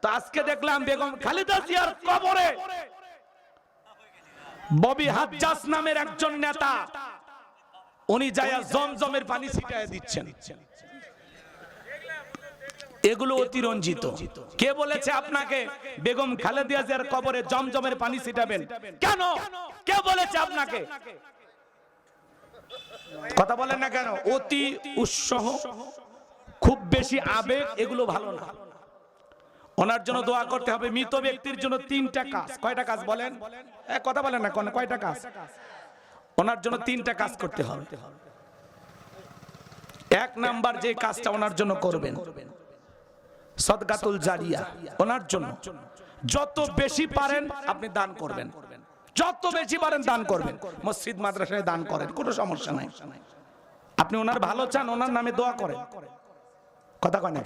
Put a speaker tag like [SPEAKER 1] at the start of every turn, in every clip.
[SPEAKER 1] তো আজকে দেখলাম বেগম খালেদা জিয়ার কবরে ববি হাজ্জাজ নামের একজন নেতা উনি যায়া জমজমের পানি ছিটায় দিচ্ছেন। এগুলো অতিরঞ্জিত। কে বলেছে আপনাকে বেগম খালেদা জিয়ার কবরে জমজমের পানি ছিটাবেন? কেন? কে বলেছে আপনাকে? কথা বলেন না কেন? অতি উৎসাহ, খুব বেশি আবেগ, এগুলো ভালো না। ওনার জন্য দোয়া করতে হবে। মৃত ব্যক্তির জন্য 3টা কাজ। কয়টা কাজ বলেন? কথা বলেন না, কয়টা কাজ? ওনার জন্য 3টা কাজ করতে হবে। 1 নাম্বার যে কাজটা ওনার জন্য করবেন, সদকাতুল জারিয়া। ওনার জন্য যত বেশি পারেন আপনি দান করবেন, যত বেশি পারেন দান করবেন। মসজিদ মাদ্রাসায় দান করেন, কোনো সমস্যা নাই। আপনি ওনার ভালো চান, ওনার নামে দোয়া করেন। কথা কয় না?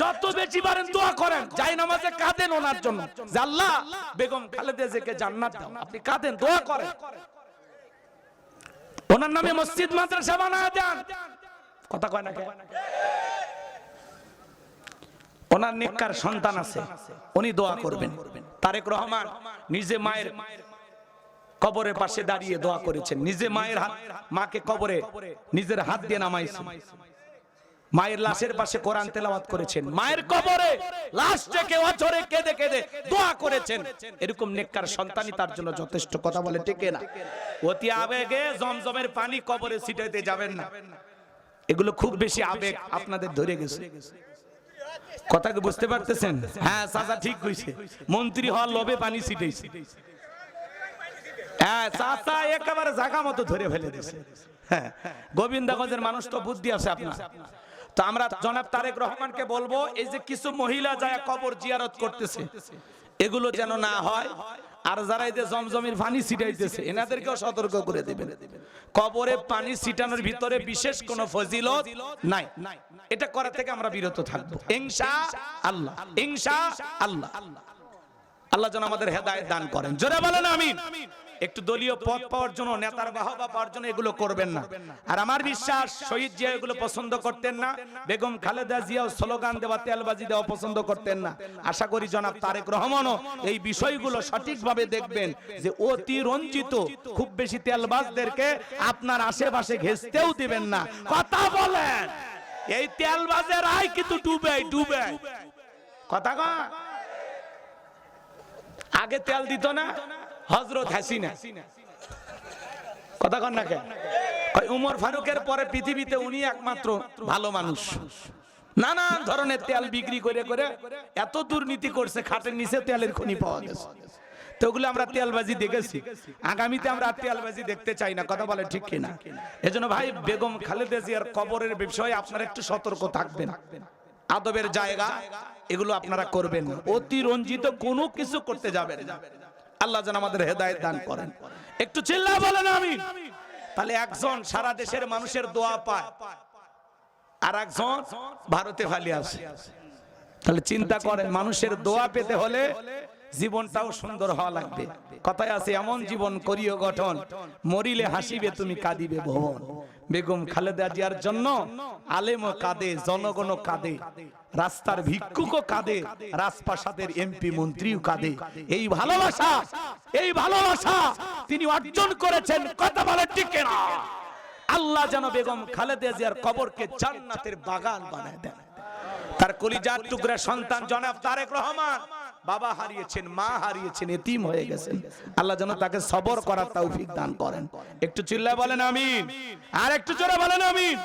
[SPEAKER 1] যত বেশি পারেন দোয়া করেন। যাই নামাজে কাঁদেন ওনার জন্য, যে আল্লাহ বেগম খালেদা জিয়াকে জান্নাত দাও। আপনি কাঁদেন, দোয়া করেন। ওনার নামে মসজিদ মাদ্রাসা বানায় দেন। কথা কয় না? ওনার নেককার সন্তান আছে, উনি দোয়া করবেন। তারেক রহমান নিজে মায়ের কবরের পাশে দাঁড়িয়ে দোয়া করেছেন। নিজে মায়ের মাকে কবরে নিজের হাত দিয়ে নামাইছেন। মায়ের লাশের পাশে কোরআন তেলাওয়াত করেছেন। মায়ের কবরে লাশ থেকে অঝরে কেঁদে কেঁদে দোয়া করেছেন। এরকম নেককার সন্তানই তার জন্য যথেষ্ট। কথা বলে ঠিক না? অতি আবেগে জমজমের পানি কবরে ছিটাইতে যাবেন না। এগুলো খুব বেশি আবেগ আপনাদের ধরে গেছে। কথা কি বুঝতে পারতেছেন? হ্যাঁ, চাচা ঠিক কইছে। মন্ত্রী হওয়ার লোভে পানি ছিটাইছে। হ্যাঁ, চাচা একেবারে জায়গা মতো ধরে ফেলে দিয়েছে। হ্যাঁ, গোবিন্দগঞ্জের মানুষ তো বুদ্ধি আছে আপনার। তো আমরা জনাব তারেক রহমানকে বলবো, এই যে কিছু মহিলা যায় কবর জিয়ারত করতেছে, এগুলো যেন না হয়। আর যারা এই যে জমজমের পানি ছিটাইতেছে, এনাদেরকেও সতর্ক করে দিবেন। কবরে পানি ছিটানোর ভিতরে বিশেষ কোনো ফজিলত নাই। এটা করা থেকে আমরা বিরত থাকবো ইনশাআল্লাহ। ইনশাআল্লাহ। আল্লাহ যেন আমাদের হেদায়েত দান করেন। জোরে বলেন আমিন। একটু দলীয় পদ পাওয়ার জন্য, নেতার বাহবা পাওয়ার জন্য এগুলো করবেন না। আর আমার বিশ্বাস শহীদ জিয়া এগুলো পছন্দ করতেন না। বেগম খালেদা জিয়াও স্লোগান দেওয়া, তেলবাজি দেওয়া পছন্দ করতেন না। আশা করি জনাব তারেক রহমানও এই বিষয়গুলো সঠিকভাবে দেখবেন, যে অতি রঞ্জিত খুব বেশি তেলবাজদেরকে আপনার আশেপাশে ঘেঁষতেও দিবেন না। কথা বলেন, এই তেলবাজের আয় কিন্তু ডুবে ডুবে। কথা কয়, আগে তেল দিত না হযরত হাসিনা। কথা কন না কে? উমর ফারুকের পরে পৃথিবীতে উনি একমাত্র ভালো মানুষ। নানান ধরনের তেল বিক্রি করে করে এত দুর্নীতি করছে, খাটের নিচে তেলের খনি পাওয়া গেছে। তো ওগুলো আমরা তেলবাজি দেখেছি। আগামীতে আমরা তেলবাজি দেখতে চাই না। কথা বলে ঠিক কিনা? এজন্য ভাই, বেগম খালেদা জিয়ার কবরের বিষয়ে আপনারা একটু সতর্ক থাকবেন। আদবের জায়গা, এগুলো আপনারা করবেন না। অতি রঞ্জিত কোনো কিছু করতে যাবেন না। আল্লাহ যেন আমাদের হেদায়েত দান করেন। একটু চিল্লায় বলেন আমিন। তাহলে একজন সারা দেশের মানুষের দোয়া পায়, আর একজন ভারতে ফালি আছে। তাহলে চিন্তা করেন, মানুষের দোয়া পেতে হলে জীবনটাও সুন্দর হওয়া লাগবে। কথায় আছে, এমন জীবন করিও গঠন, মরিলে হাসিবে তুমি কাঁদিবে ভুবন। বেগম খালেদা জিয়ার জন্য আলেমও কাঁদে, জনগণও কাঁদে, রাস্তার ভিক্ষুকও কাঁদে, রাজপ্রাসাদের এমপি মন্ত্রীও কাঁদে। এই ভালোবাসা, এই ভালোবাসা তিনি অর্জন করেছেন। কথা বলে ঠিক না? আল্লাহ যেন বেগম খালেদা জিয়ার কবরকে জান্নাতের বাগান বানায় দেন। তার কলিজার টুকরা সন্তান জনাব তারেক রহমান বাবা হারিয়েছেন, মা হারিয়েছেন, এতিম হয়ে গেছেন। আল্লাহ যেন তাকে সবর করার তৌফিক দান করেন। একটু চিল্লায় বলেন আমিন। আর একটু জোরে বলেন আমিন।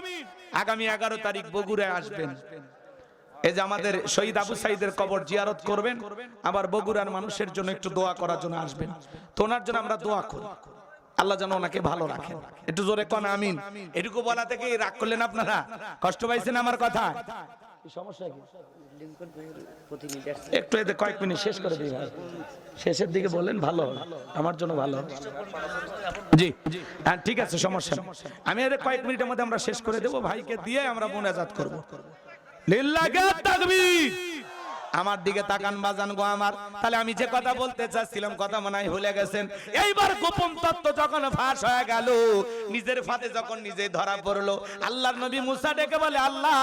[SPEAKER 1] আগামী 11 তারিখ বগুড়ায় আসবেন। এই যে আমাদের শহীদ আবু সাইদের কবর জিয়ারত করবেন, আবার বগুড়ার মানুষের জন্য একটু দোয়া করার জন্য আসবেন। তো ওনার জন্য আমরা দোয়া করি, আল্লাহ যেন ওনাকে ভালো রাখেন। একটু জোরে কোন আমিন। এটুকু বলা থেকে রাগ করলেন আপনারা? কষ্ট পাইছেন আমার কথা? সমস্যা কি? একটু এতে কয়েক মিনিট শেষ করে দিই ভাই, শেষের দিকে বলেন, ভালো আমার জন্য ভালো। জি হ্যাঁ, ঠিক আছে, সমস্যা নেই। আমি এর কয়েক মিনিটের মধ্যে আমরা শেষ করে দেবো। ভাইকে দিয়ে আমরা মোনাজাত করব। লিল্লাহি তাকবীর। আমার দিকে তাকান বাজান গো আমার। তাহলে আমি যে কথা বলতে চাচ্ছিলাম, কথা মনে হয় ভুলে গেছেন। এইবার গোপন তত্ত্ব যখন ফাঁস হয়ে গেল, নিজের ফাঁদে যখন নিজে ধরা পড়লো, আল্লাহর নবী মুসা ডেকে বলে, আল্লাহ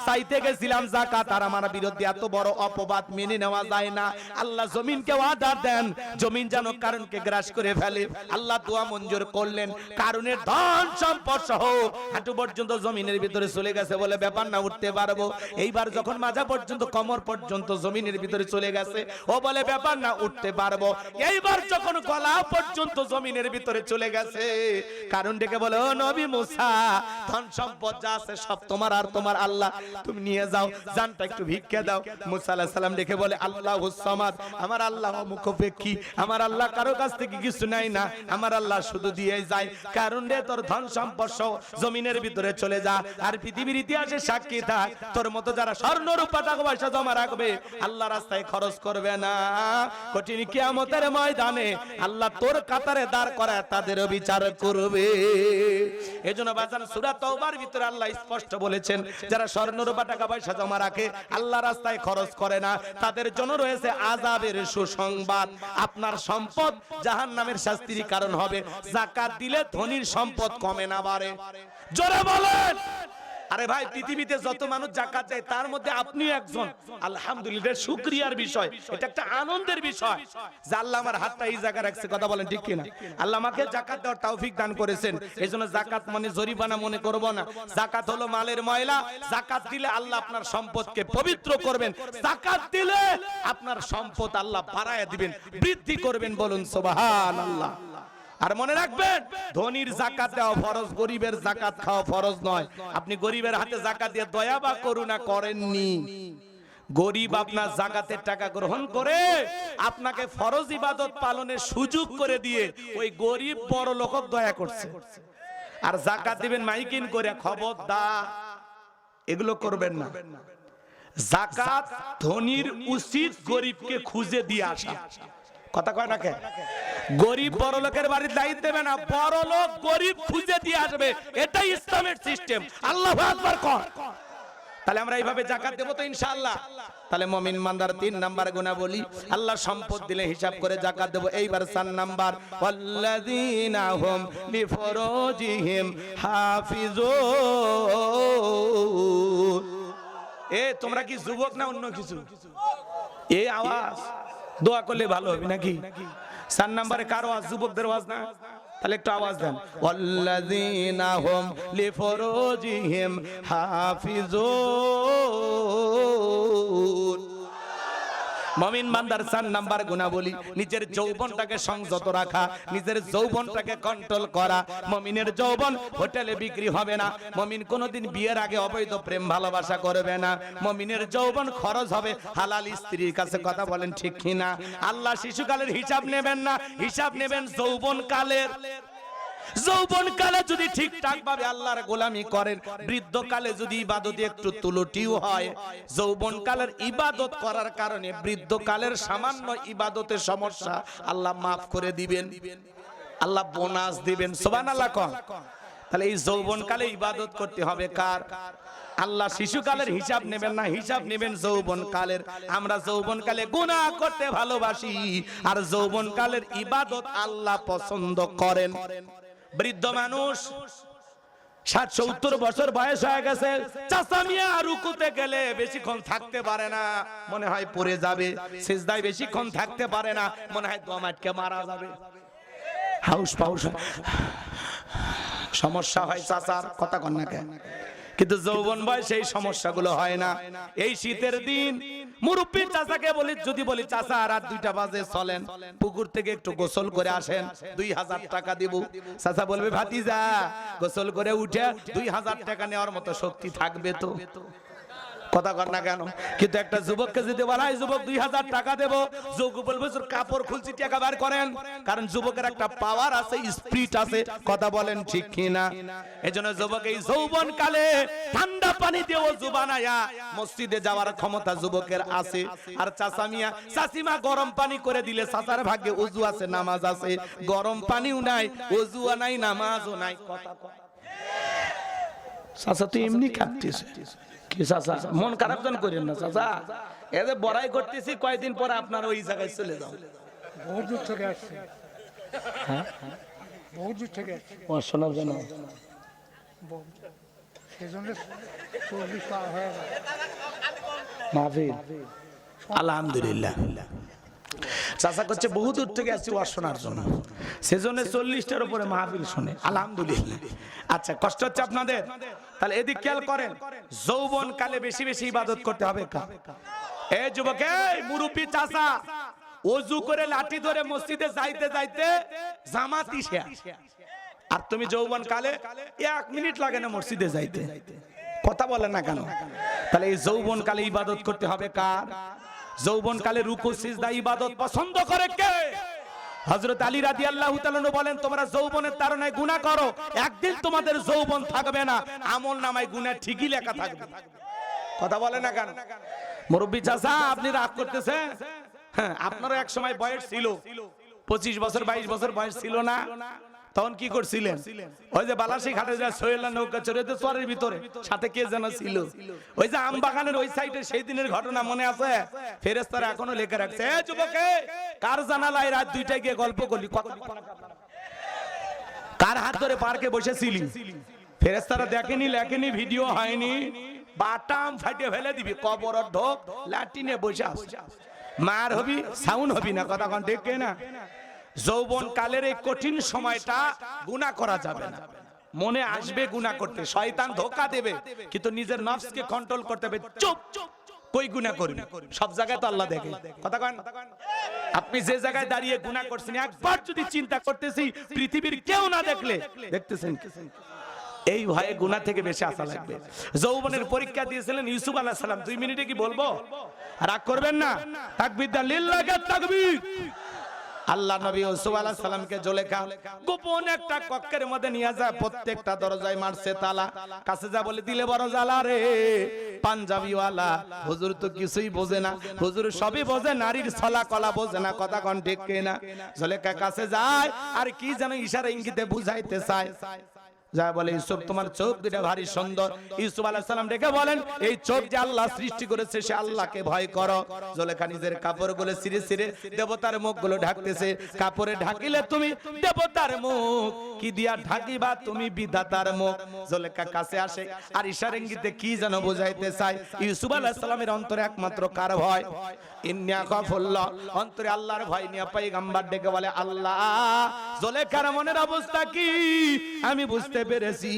[SPEAKER 1] চাইতে গেছিলাম যাকাত, আর আমার বিরুদ্ধে এত বড় অপবাদ মেনে নেওয়া যায় না। আল্লাহ জমিনকে ওয়াদা দেন, জমিন যেন কারণকে গ্রাস করে ফেলে। আল্লাহ দোয়া মঞ্জুর করলেন, কারণের ধন সম্পদ সহ হাঁটু পর্যন্ত জমিনের ভিতরে চলে গেছে, বলে ব্যাপার না, উঠতে পারবো। এইবার যখন মাজা পর্যন্ত, কোমর পর্যন্ত জমিনের ভিতরে চলে গেছে, ও বলে ব্যাপার না, উঠতে পারবো। এইবার যখন গলা পর্যন্ত জমিনের ভিতরে চলে গেছে, কারণ ডেকে বলে, ও নবী মুসা, ধন সম্পদ যা আছে সব তোমার আর তোমার আল্লাহ, তুমি নিয়ে যাও, জানটা একটু ভিক্ষা দাও। মুসা আলাইহিস সালাম ডেকে বলে, আল্লাহুস সামাদ, আমার আল্লাহ মুখাপেক্ষী, আমার আল্লাহ কারো কাছ থেকে কিছু নাই না, আমার আল্লাহ শুধু দিয়ে যায়। কারণ রে তোর ধন সম্পদ জমিনের ভিতরে চলে যা, আর পৃথিবীর ইতিহাসে সাক্ষী থাক, তোর মতো যারা স্বর্ণ রূপা টাকা পয়সা জমা রাখবে, আল্লাহ রাস্তায় খরচ করবে না, কঠিন কিয়ামতের ময়দানে আল্লাহ তোর কাতারে দাঁড় করায় তাদের বিচার করবে। এজন্য বাজান সূরা তাওবার ভিতরে আল্লাহ স্পষ্ট বলেছেন, যারা স্বর্ণ রূপা টাকা পয়সা জমা রাখে, আল্লাহ রাস্তায় খরচ করে না, তাদের জন্য রয়েছে আযাবের সুসংবাদ। আপনার সম্পদ জাহান্নামের শাস্তির কারণ হবে। যাকাত দিলে ধনীর সম্পদ কমে না বাড়ে। জোরে বলেন। আরে ভাই, পৃথিবীতে যত মানুষ যাকাত দেয় তার মধ্যে আপনি একজন, আলহামদুলিল্লাহ, শুকরিয়ার বিষয়, এটা একটা আনন্দের বিষয় যে আল্লাহ আমার হাতটা এই জায়গায় রাখছে। কথা বলেন ঠিক কিনা? আল্লাহ আমাকে যাকাত দেওয়ার তৌফিক দান করেছেন। এইজন্য যাকাত মানে জরিমানা মনে করব না। যাকাত হলো মালের ময়লা। যাকাত দিলে আল্লাহ আপনার সম্পদকে পবিত্র করবেন। যাকাত দিলে আপনার সম্পদ আল্লাহ বাড়ায় দিবেন, বৃদ্ধি করবেন। বলুন সুবহানাল্লাহ। আর মনে রাখবেন, ধনীর যাকাত দেওয়া ফরজ, গরিবের যাকাত খাওয়া ফরজ নয়। আপনি গরিবের হাতে যাকাত দিয়ে দয়া বা করুণা করেননি। গরিব আপনার যাকাতের টাকা গ্রহণ করে আপনাকে ফরজ ইবাদত পালনের সুযোগ করে দিয়ে ওই গরিব বড় লোক দয়া করছে। আর যাকাত দিবেন মাইকিন করে, খবরদার এগুলো করবেন না। যাকাত ধনীর উচিত গরিবকে খুঁজে দিয়ে আসা। কথা কয় না কে? গরিব বড় লোকের বাড়ির দায়িত্ব দেবে না, বড় লোক গরিব খুঁজে দিয়ে আসবে। এটাই ইসলামের সিস্টেম। আল্লাহু আকবার কর। তাহলে আমরা এইভাবে যাকাত দেব তো ইনশাআল্লাহ। তাহলে মুমিন ইমানদার 3 নাম্বার গুণাবলী, আল্লাহ সম্পদ দিলে হিসাব করে যাকাত দেব। এইবার 4 নাম্বার, ওয়াল্লাযীনা হুম লিফুরুজিহিম হাফিজুন। তোমরা কি যুবক না অন্য কিছু? এই আওয়াজ দোয়া করলে ভালো হবে নাকি? 4 নম্বরে কার আওয়াজ? যুবকদের আওয়াজ না? তাহলে একটু আওয়াজ দেন। ওয়াল্লাযীনা হুম লিফুরুজিহিম হাফিজুন। মুমিন বান্দার 4 নাম্বার গুণাবলী, নিজের যৌবনটাকে সংযত রাখা, নিজের যৌবনটাকে কন্ট্রোল করা। মুমিনের যৌবন হোটেলে বিক্রি হবে না। মুমিন কোনোদিন বিয়ের আগে অবৈধ প্রেম ভালোবাসা করবে না। মুমিনের যৌবন খরচ হবে হালাল স্ত্রীর কাছে। কথা বলেন ঠিক কিনা? আল্লাহ শিশুকালের হিসাব নেবেন না, হিসাব নেবেন যৌবনকালের। যৌবনকালে যদি ঠিকঠাক ভাবে আল্লাহর গোলামি করেন, বৃদ্ধকালে যদি ইবাদতে একটু তুলটিও হয়, যৌবনকালের ইবাদত করার কারণে বৃদ্ধকালের সামান্য ইবাদতের সমস্যা আল্লাহ মাফ করে দিবেন, আল্লাহ বোনাস দিবেন। সুবহানাল্লাহ কোন? তাহলে এই যৌবনকালে ইবাদত করতে হবে কার? আল্লাহ শিশুকালের হিসাব নেবেন না, হিসাব নেবেন যৌবনকালের। আমরা যৌবনকালে গুনাহ করতে ভালোবাসি, আর যৌবনকালের ইবাদত আল্লাহ পছন্দ করেন। বৃদ্ধ মানুষ 60-70 বছর বয়স হয়ে গেছে, চাচা মিয়া রুকুতে গেলে বেশিক্ষণ থাকতে পারে না, মনে হয় পড়ে যাবে। সিজদায় বেশিক্ষণ থাকতে পারে না, মনে হয় দম আটকে মারা যাবে। হাউস পাউস সমস্যা হয় চাচার। কথা কন না কেন? কিন্তু যৌবন বয়সে এই সমস্যাগুলো হয় না। এই শীতের দিন মুরব্বী চাচাকে বলি, যদি বলি চাচা রাত 2টা বাজে চলেন পুকুর থেকে একটু গোসল করে আসেন, 2000 টাকা দিব। চাচা বলবে, ভাতিজা গোসল করে উঠে 2000 টাকা নেওয়ার মতো শক্তি থাকবে তো? কথা কর না কেন? কিন্তু একটা যুবককে যদি বলা হয় যুবক 2000 টাকা দেবো, যুবক বলবে কাপড় খুলছি টাকা বার করেন। কারণ যুবকের একটা পাওয়ার আছে, স্পিরিট আছে। কথা বলেন ঠিক কিনা? এজন্য যুবক এই যৌবন কালে ঠান্ডা পানি দিয়ে ওযু বানায়া মসজিদে যাওয়ার ক্ষমতা যুবকের আছে। আর চাচা মিয়া চাচিমা গরম পানি করে দিলে চাচার ভাগ্যে ওযু আছে, নামাজ আছে। গরম পানিও নাই, ওযুও নাই, নামাজও নাই। কথা কয় চাচা, তুই এমনি খাচ্ছিস কি? চাচা মন খারাপ যেন করেন না চাচা, এই যে বড়াই করতেছি, কয়েকদিন পরে আপনার ওই জায়গায় চলে যাও।
[SPEAKER 2] বহুত দূর থেকে আসছে। হ্যাঁ, বহুত দূর থেকে আসছে।
[SPEAKER 1] শোনাব জানো
[SPEAKER 2] সেজন্য 40 পার হয়ে গেল।
[SPEAKER 1] মাহফিল আলহামদুলিল্লাহ। চাচা করছে বহু দূর থেকে আসছি ওয়াজ শোনার জন্য, সেজন্য 40টার উপরে মাহফিল শুনে আলহামদুলিল্লাহ। আচ্ছা, কষ্ট হচ্ছে আপনাদের? তাহলে এদিক খেয়াল করেন, যৌবন কালে বেশি বেশি ইবাদত করতে হবে। এই যুবক, এই মুরব্বি চাচা, ওযু করে লাঠি ধরে মসজিদে যাইতে যাইতে জামাতি শেষ, আর তুমি যৌবন কালে 1 মিনিট লাগে না মসজিদে যাইতে, কথা বলে না কেন? তাহলে এই যৌবন কালে ইবাদত করতে হবে কার? যৌবন কালে রুকু সিজদা ইবাদত পছন্দ করে কে? হযরত আলী রাদিয়াল্লাহু তাআলা বলেন, তোমরা যৌবনের তাড়নায় গুনাহ করো, একদিন তোমাদের যৌবন থাকবে না, আমলনামায় গুনাহ ঠিকই লেখা থাকবে। কথা বলে না কেন? মুরব্বি চাচা, আপনি রাগ করতেছেন? হ্যাঁ, আপনারও এক সময় বয়স ছিল, 25 বছর 22 বছর বয়স ছিল না? তখন কি করছিলেন? ওই যে বালাসী ঘাটে যা সোহেলা নৌকা চড়ে তো চরের ভিতরে, সাথে কে যেন ছিল, ওই যে আম বাগানের ওই সাইডে সেই দিনের ঘটনা মনে আছে? ফেরেশতারা এখনো লেখা রাখছে, এ যুবকে, কার জানালায় রাত 2টায় গিয়ে গল্প করলি, কার হাত ধরে পার্কে বসেছিলি? ফেরেশতারা দেখেনি, লেখেনি, ভিডিও হয়নি, বাটাম ফাটিয়ে ফেলে দিবি, কবর ঢোক, লাটিনে বসে আছে, মার হবি, সাউন্ড হবি না। কথা কোন ঠিক না? যৌবন কালের এই কঠিন সময়টা গুনাহ করা যাবে না, মনে আসবে গুনাহ করতে, শয়তান ধোঁকা দেবে, কিন্তু নিজের নফসকে কন্ট্রোল করতে হবে। চুপ, কই গুনাহ করবি? সব জায়গায় তো আল্লাহ দেখে। কথা কন, আপনি যে জায়গায় দাঁড়িয়ে গুনাহ করছেন, একবার যদি চিন্তা করতেছি পৃথিবীর কেউ না দেখলে, দেখতেছেন এই ভয়ে গুনাহ থেকে বেশি আশা লাগবে। যৌবনের পরীক্ষা দিয়েছিলেন ইউসুফ আলাইহিস সালাম, 2 মিনিটে কি বলবো? রাগ করবেন না? তাকবীর দেন, লিল্লাহি তাকবীর। আল্লাহ নবী ইউসুফ আলাইহিস সালামকে জুলেখা গোপন একটা কক্ষের মধ্যে নিয়ে যায়, প্রত্যেকটা দরজায় মারছে তালা, কাছে যা বলে, দিলে বড় জ্বালা রে পাঞ্জাবিওয়ালা, হুজুর তো কিছুই বোঝে না, হুজুর সবই বোঝে, নারীর ছলা কলা বোঝে না। কথা কোন ঠিক কিনা? জুলেখা কাছে যায়, আর কি যেন ইশারা ইঙ্গিতে বুঝাইতে চায়, যা বলে, ইউসুফ তোমার চোখ দুটো ভারী সুন্দর। ইউসুফ আলাইহিস সালাম ডেকে বলেন, এই চোখ যে আল্লাহ সৃষ্টি করেছে, সে আল্লাহকে ভয় করো। জুলেখা নিজের কাপড়গুলো ছিঁড়ে ছিঁড়ে দেবতার মুখগুলো ঢাকতেছে, কাপড়ে ঢাকিলে তুমি দেবতার মুখ, কি দিয়া ঢাকিবা তুমি বিধাতার মুখ। জুলেখা কাছে আসে, আর ইশারা ইঙ্গিতে কি যেন বোঝাইতে চায়। ইউসুফ আলাইহিস সালামের অন্তরে একমাত্র কার ভয়? ইন্না খাফুল্লাহ, অন্তরে আল্লাহর ভয় নিয়ে পয়গম্বর ডেকে বলে, আল্লাহ, জুলেখার মনের অবস্থা কি আমি বুঝতে পেরেছি,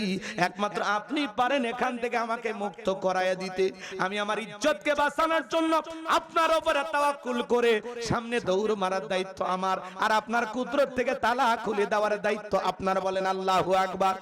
[SPEAKER 1] একমাত্র আপনি পারেন এখান থেকে আমাকে মুক্ত করায় দিতে। আমি আমার ইজ্জতকে বাঁচানোর জন্য আপনার উপরে তাওয়াক্কুল করে সামনে দৌড় মারার দায়িত্ব আমার, আর আপনার কুদরত থেকে তালা খুলে দেওয়ার দায়িত্ব আপনার। বলেন আল্লাহু আকবার।